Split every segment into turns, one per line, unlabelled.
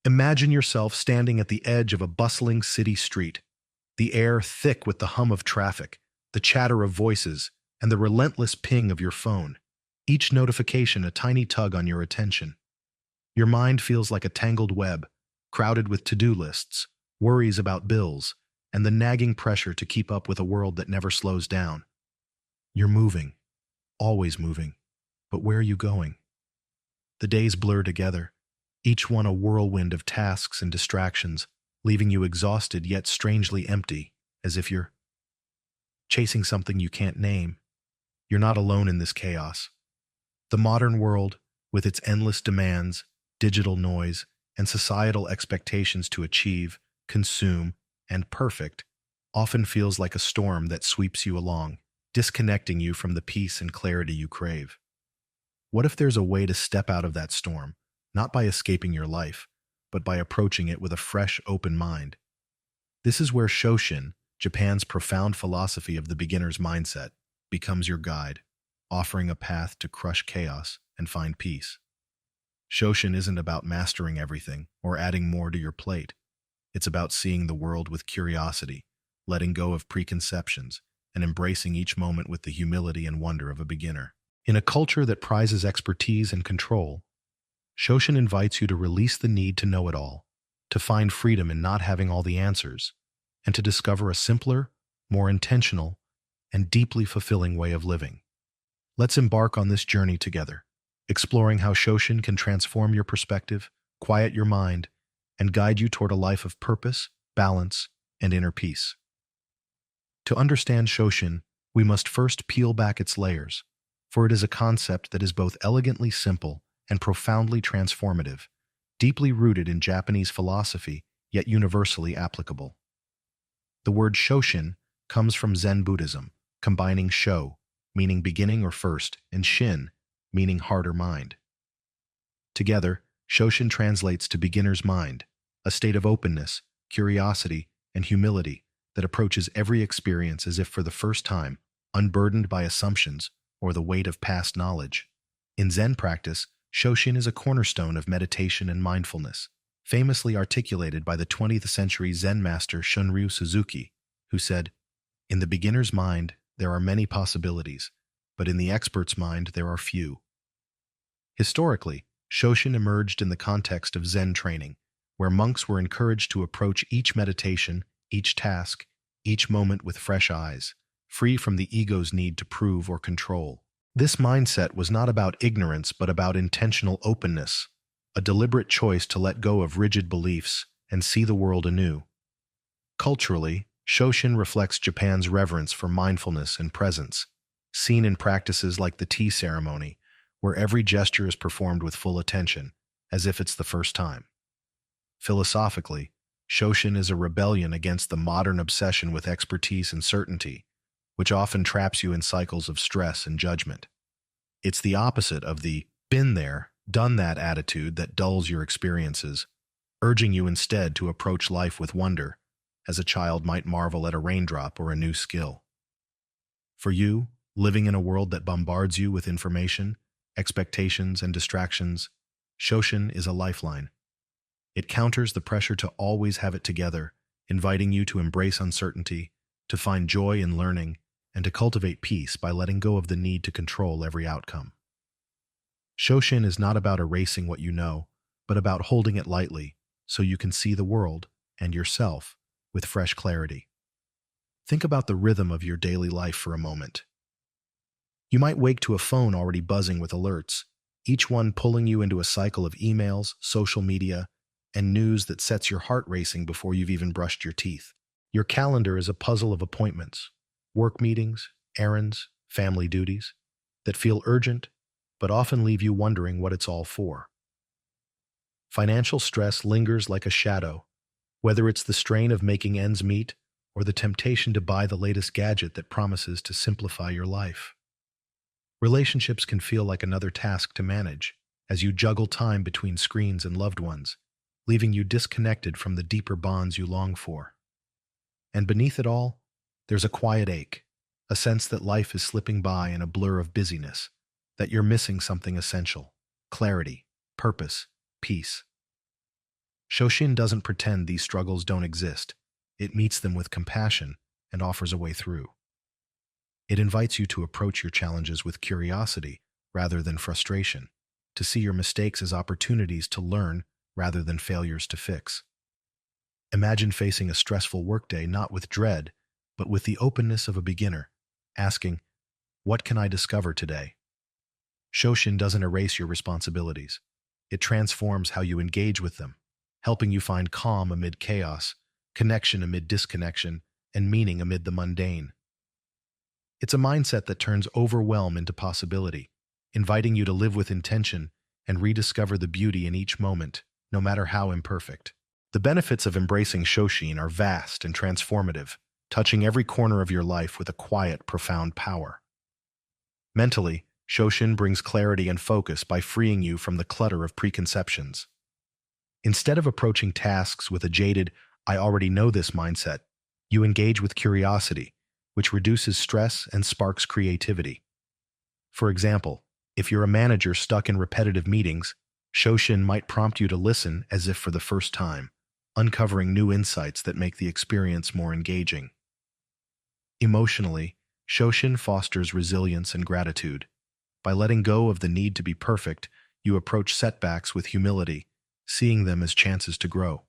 Imagine yourself standing at the edge of a bustling city street, the air thick with the hum of traffic, the chatter of voices, and the relentless ping of your phone, each notification a tiny tug on your attention. Your mind feels like a tangled web, crowded with to-do lists, worries about bills, and the nagging pressure to keep up with a world that never slows down. You're moving, always moving, but where are you going? The days blur together, each one a whirlwind of tasks and distractions, leaving you exhausted yet strangely empty, as if you're chasing something you can't name. You're not alone in this chaos. The modern world, with its endless demands, digital noise, and societal expectations to achieve, consume, and perfect, often feels like a storm that sweeps you along, disconnecting you from the peace and clarity you crave. What if there's a way to step out of that storm, not by escaping your life, but by approaching it with a fresh, open mind? This is where Shoshin, Japan's profound philosophy of the beginner's mindset, becomes your guide, offering a path to crush chaos and find peace. Shoshin isn't about mastering everything or adding more to your plate. It's about seeing the world with curiosity, letting go of preconceptions, and embracing each moment with the humility and wonder of a beginner. In a culture that prizes expertise and control, Shoshin invites you to release the need to know it all, to find freedom in not having all the answers, and to discover a simpler, more intentional, and deeply fulfilling way of living. Let's embark on this journey together, exploring how Shoshin can transform your perspective, quiet your mind, and guide you toward a life of purpose, balance, and inner peace. To understand Shoshin, we must first peel back its layers, for it is a concept that is both elegantly simple and profoundly transformative, deeply rooted in Japanese philosophy, yet universally applicable. The word Shoshin comes from Zen Buddhism, combining Sho, meaning beginning or first, and Shin, meaning heart or mind. Together, Shoshin translates to beginner's mind, a state of openness, curiosity, and humility that approaches every experience as if for the first time, unburdened by assumptions or the weight of past knowledge. In Zen practice, Shoshin is a cornerstone of meditation and mindfulness, famously articulated by the 20th century Zen master Shunryu Suzuki, who said, "In the beginner's mind, there are many possibilities, but in the expert's mind, there are few." Historically, Shoshin emerged in the context of Zen training, where monks were encouraged to approach each meditation, each task, each moment with fresh eyes, free from the ego's need to prove or control. This mindset was not about ignorance but about intentional openness, a deliberate choice to let go of rigid beliefs and see the world anew. Culturally, Shoshin reflects Japan's reverence for mindfulness and presence, seen in practices like the tea ceremony, where every gesture is performed with full attention, as if it's the first time. Philosophically, Shoshin is a rebellion against the modern obsession with expertise and certainty, which often traps you in cycles of stress and judgment. It's the opposite of the been there, done that attitude that dulls your experiences, urging you instead to approach life with wonder, as a child might marvel at a raindrop or a new skill. For you, living in a world that bombards you with information, expectations, and distractions, Shoshin is a lifeline. It counters the pressure to always have it together, inviting you to embrace uncertainty, to find joy in learning, and to cultivate peace by letting go of the need to control every outcome. Shoshin is not about erasing what you know, but about holding it lightly so you can see the world and yourself with fresh clarity. Think about the rhythm of your daily life for a moment. You might wake to a phone already buzzing with alerts, each one pulling you into a cycle of emails, social media, and news that sets your heart racing before you've even brushed your teeth. Your calendar is a puzzle of appointments, work meetings, errands, family duties, that feel urgent, but often leave you wondering what it's all for. Financial stress lingers like a shadow, whether it's the strain of making ends meet or the temptation to buy the latest gadget that promises to simplify your life. Relationships can feel like another task to manage as you juggle time between screens and loved ones, leaving you disconnected from the deeper bonds you long for. And beneath it all, there's a quiet ache, a sense that life is slipping by in a blur of busyness, that you're missing something essential: clarity, purpose, peace. Shoshin doesn't pretend these struggles don't exist. It meets them with compassion and offers a way through. It invites you to approach your challenges with curiosity rather than frustration, to see your mistakes as opportunities to learn rather than failures to fix. Imagine facing a stressful workday not with dread, but with the openness of a beginner, asking, "What can I discover today?" Shoshin doesn't erase your responsibilities. It transforms how you engage with them, helping you find calm amid chaos, connection amid disconnection, and meaning amid the mundane. It's a mindset that turns overwhelm into possibility, inviting you to live with intention and rediscover the beauty in each moment, no matter how imperfect. The benefits of embracing Shoshin are vast and transformative, touching every corner of your life with a quiet, profound power. Mentally, Shoshin brings clarity and focus by freeing you from the clutter of preconceptions. Instead of approaching tasks with a jaded, "I already know this" mindset, you engage with curiosity, which reduces stress and sparks creativity. For example, if you're a manager stuck in repetitive meetings, Shoshin might prompt you to listen as if for the first time, uncovering new insights that make the experience more engaging. Emotionally, Shoshin fosters resilience and gratitude. By letting go of the need to be perfect, you approach setbacks with humility, seeing them as chances to grow.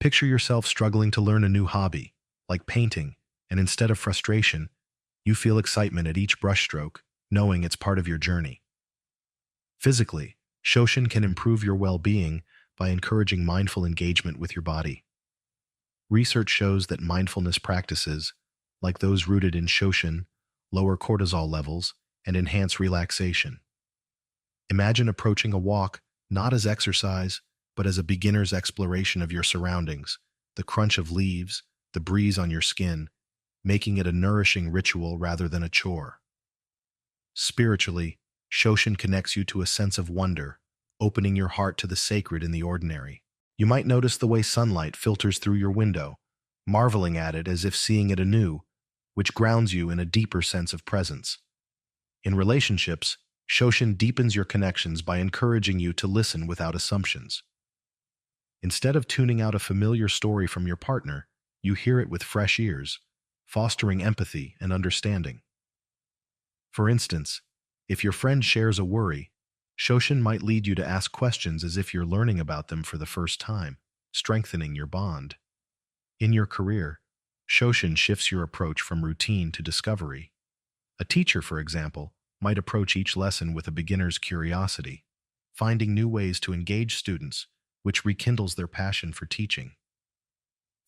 Picture yourself struggling to learn a new hobby, like painting, and instead of frustration, you feel excitement at each brushstroke, knowing it's part of your journey. Physically, Shoshin can improve your well-being by encouraging mindful engagement with your body. Research shows that mindfulness practices, like those rooted in Shoshin, lower cortisol levels and enhance relaxation. Imagine approaching a walk not as exercise, but as a beginner's exploration of your surroundings, the crunch of leaves, the breeze on your skin, making it a nourishing ritual rather than a chore. Spiritually, Shoshin connects you to a sense of wonder, opening your heart to the sacred in the ordinary. You might notice the way sunlight filters through your window, marveling at it as if seeing it anew, which grounds you in a deeper sense of presence. In relationships, Shoshin deepens your connections by encouraging you to listen without assumptions. Instead of tuning out a familiar story from your partner, you hear it with fresh ears, fostering empathy and understanding. For instance, if your friend shares a worry, Shoshin might lead you to ask questions as if you're learning about them for the first time, strengthening your bond. In your career, Shoshin shifts your approach from routine to discovery. A teacher, for example, might approach each lesson with a beginner's curiosity, finding new ways to engage students, which rekindles their passion for teaching.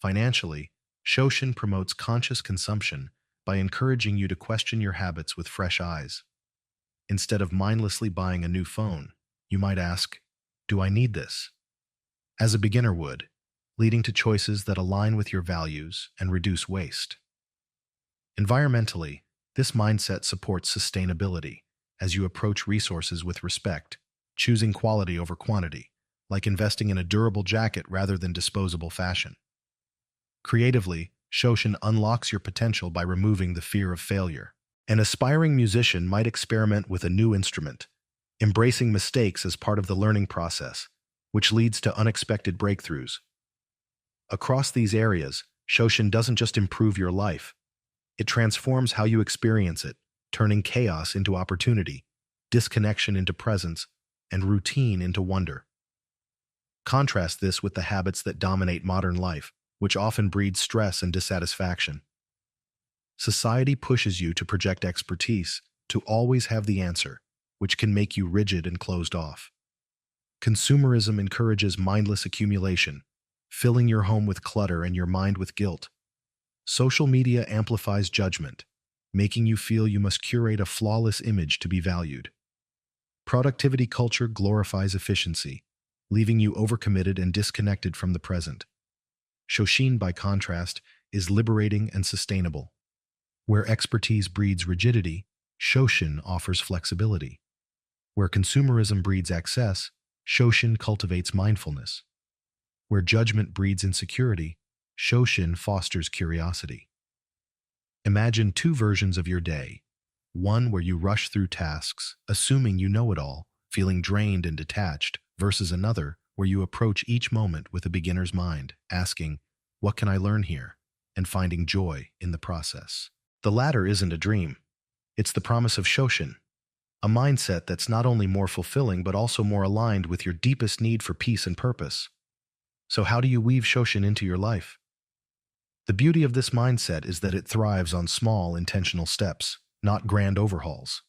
Financially, Shoshin promotes conscious consumption by encouraging you to question your habits with fresh eyes. Instead of mindlessly buying a new phone, you might ask, "Do I need this?" As a beginner would, leading to choices that align with your values and reduce waste. Environmentally, this mindset supports sustainability as you approach resources with respect, choosing quality over quantity, like investing in a durable jacket rather than disposable fashion. Creatively, Shoshin unlocks your potential by removing the fear of failure. An aspiring musician might experiment with a new instrument, embracing mistakes as part of the learning process, which leads to unexpected breakthroughs. Across these areas, Shoshin doesn't just improve your life, it transforms how you experience it, turning chaos into opportunity, disconnection into presence, and routine into wonder. Contrast this with the habits that dominate modern life, which often breed stress and dissatisfaction. Society pushes you to project expertise, to always have the answer, which can make you rigid and closed off. Consumerism encourages mindless accumulation, filling your home with clutter and your mind with guilt. Social media amplifies judgment, making you feel you must curate a flawless image to be valued. Productivity culture glorifies efficiency, leaving you overcommitted and disconnected from the present. Shoshin, by contrast, is liberating and sustainable. Where expertise breeds rigidity, Shoshin offers flexibility. Where consumerism breeds excess, Shoshin cultivates mindfulness. Where judgment breeds insecurity, Shoshin fosters curiosity. Imagine two versions of your day. One where you rush through tasks, assuming you know it all, feeling drained and detached, versus another where you approach each moment with a beginner's mind, asking, "What can I learn here?" and finding joy in the process. The latter isn't a dream. It's the promise of Shoshin, a mindset that's not only more fulfilling but also more aligned with your deepest need for peace and purpose. So how do you weave Shoshin into your life? The beauty of this mindset is that it thrives on small, intentional steps, not grand overhauls.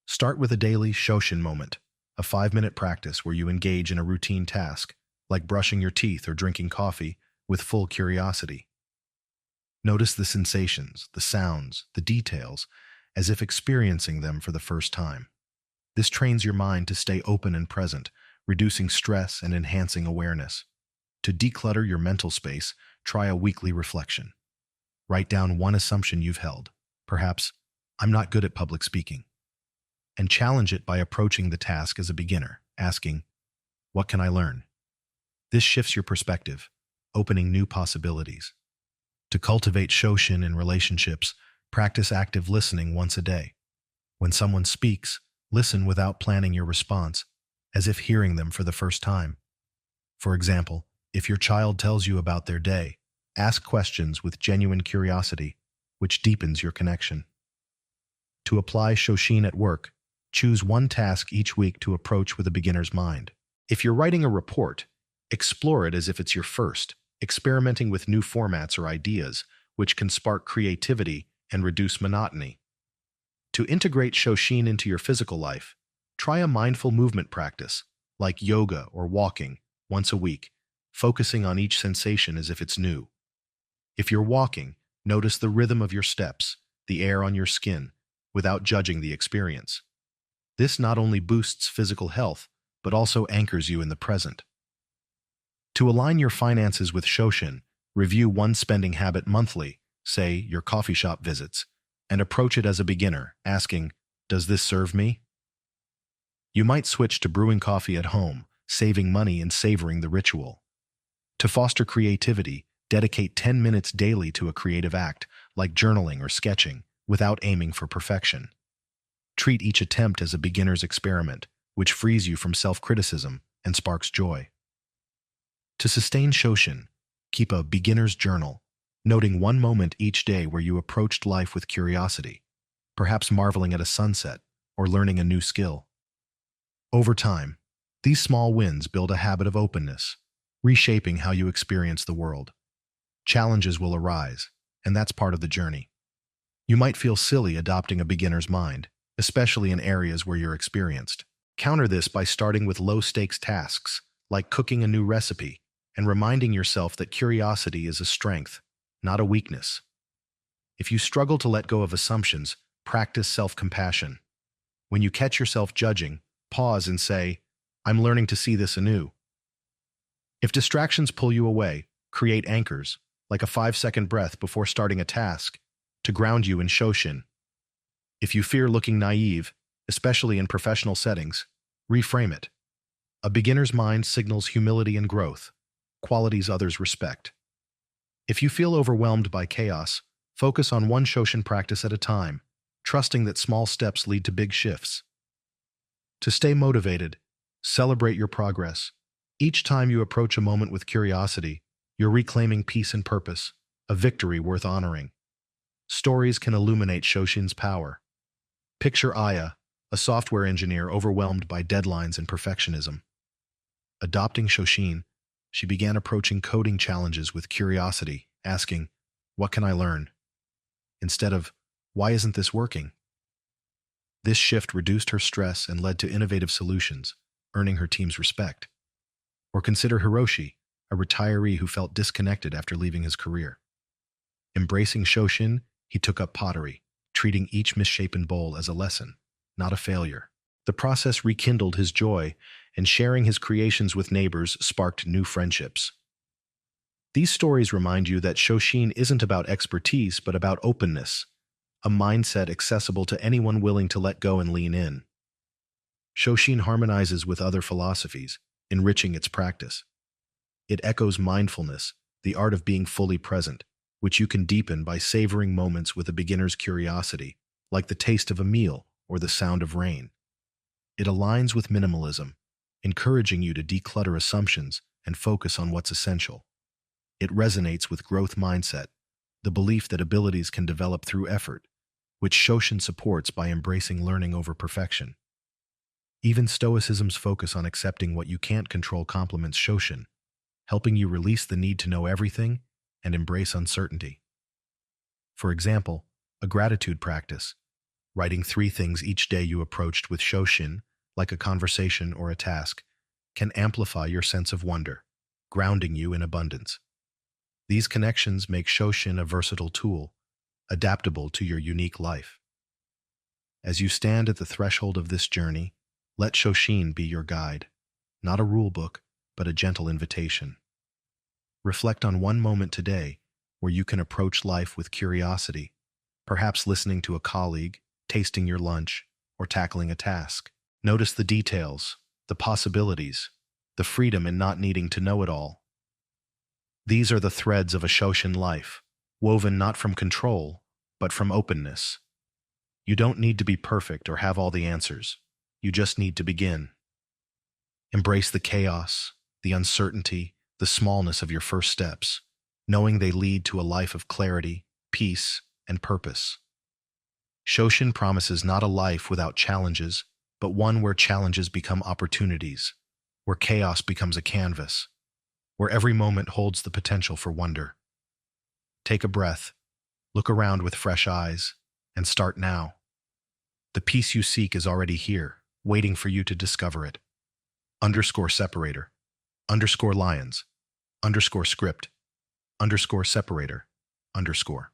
Start with a daily Shoshin moment, a 5-minute practice where you engage in a routine task, like brushing your teeth or drinking coffee, with full curiosity. Notice the sensations, the sounds, the details, as if experiencing them for the first time. This trains your mind to stay open and present, reducing stress and enhancing awareness. To declutter your mental space, try a weekly reflection. Write down one assumption you've held, perhaps, "I'm not good at public speaking," and challenge it by approaching the task as a beginner, asking, "What can I learn?" This shifts your perspective, opening new possibilities. To cultivate Shoshin in relationships, practice active listening once a day. When someone speaks, listen without planning your response, as if hearing them for the first time. For example, if your child tells you about their day, ask questions with genuine curiosity, which deepens your connection. To apply Shoshin at work, choose one task each week to approach with a beginner's mind. If you're writing a report, explore it as if it's your first, experimenting with new formats or ideas, which can spark creativity and reduce monotony. To integrate Shoshin into your physical life, try a mindful movement practice, like yoga or walking, once a week, focusing on each sensation as if it's new. If you're walking, notice the rhythm of your steps, the air on your skin, without judging the experience. This not only boosts physical health, but also anchors you in the present. To align your finances with Shoshin, review one spending habit monthly, say your coffee shop visits, and approach it as a beginner, asking, "Does this serve me?" You might switch to brewing coffee at home, saving money and savoring the ritual. To foster creativity, dedicate 10 minutes daily to a creative act, like journaling or sketching, without aiming for perfection. Treat each attempt as a beginner's experiment, which frees you from self-criticism and sparks joy. To sustain Shoshin, keep a beginner's journal, noting one moment each day where you approached life with curiosity, perhaps marveling at a sunset or learning a new skill. Over time, these small wins build a habit of openness, reshaping how you experience the world. Challenges will arise, and that's part of the journey. You might feel silly adopting a beginner's mind, especially in areas where you're experienced. Counter this by starting with low-stakes tasks, like cooking a new recipe, and reminding yourself that curiosity is a strength, not a weakness. If you struggle to let go of assumptions, practice self-compassion. When you catch yourself judging, pause and say, "I'm learning to see this anew." If distractions pull you away, create anchors, like a 5-second breath before starting a task, to ground you in Shoshin. If you fear looking naive, especially in professional settings, reframe it. A beginner's mind signals humility and growth, qualities others respect. If you feel overwhelmed by chaos, focus on one Shoshin practice at a time, trusting that small steps lead to big shifts. To stay motivated, celebrate your progress. Each time you approach a moment with curiosity, you're reclaiming peace and purpose, a victory worth honoring. Stories can illuminate Shoshin's power. Picture Aya, a software engineer overwhelmed by deadlines and perfectionism. Adopting Shoshin, she began approaching coding challenges with curiosity, asking, "What can I learn?" instead of, "Why isn't this working?" This shift reduced her stress and led to innovative solutions, earning her team's respect. Or consider Hiroshi, a retiree who felt disconnected after leaving his career. Embracing Shoshin, he took up pottery, treating each misshapen bowl as a lesson, not a failure. The process rekindled his joy, and sharing his creations with neighbors sparked new friendships. These stories remind you that Shoshin isn't about expertise, but about openness, a mindset accessible to anyone willing to let go and lean in. Shoshin harmonizes with other philosophies, enriching its practice. It echoes mindfulness, the art of being fully present, which you can deepen by savoring moments with a beginner's curiosity, like the taste of a meal or the sound of rain. It aligns with minimalism, encouraging you to declutter assumptions and focus on what's essential. It resonates with growth mindset, the belief that abilities can develop through effort, which Shoshin supports by embracing learning over perfection. Even Stoicism's focus on accepting what you can't control complements Shoshin, helping you release the need to know everything and embrace uncertainty. For example, a gratitude practice, writing 3 things each day you approached with Shoshin, like a conversation or a task, can amplify your sense of wonder, grounding you in abundance. These connections make Shoshin a versatile tool, adaptable to your unique life. As you stand at the threshold of this journey, let Shoshin be your guide, not a rule book, but a gentle invitation. Reflect on one moment today where you can approach life with curiosity, perhaps listening to a colleague, tasting your lunch, or tackling a task. Notice the details, the possibilities, the freedom in not needing to know it all. These are the threads of a Shoshin life, woven not from control, but from openness. You don't need to be perfect or have all the answers. You just need to begin. Embrace the chaos, the uncertainty, the smallness of your first steps, knowing they lead to a life of clarity, peace, and purpose. Shoshin promises not a life without challenges, but one where challenges become opportunities, where chaos becomes a canvas, where every moment holds the potential for wonder. Take a breath, look around with fresh eyes, and start now. The peace you seek is already here, waiting for you to discover it. _separator, _lions, _script, _separator, _.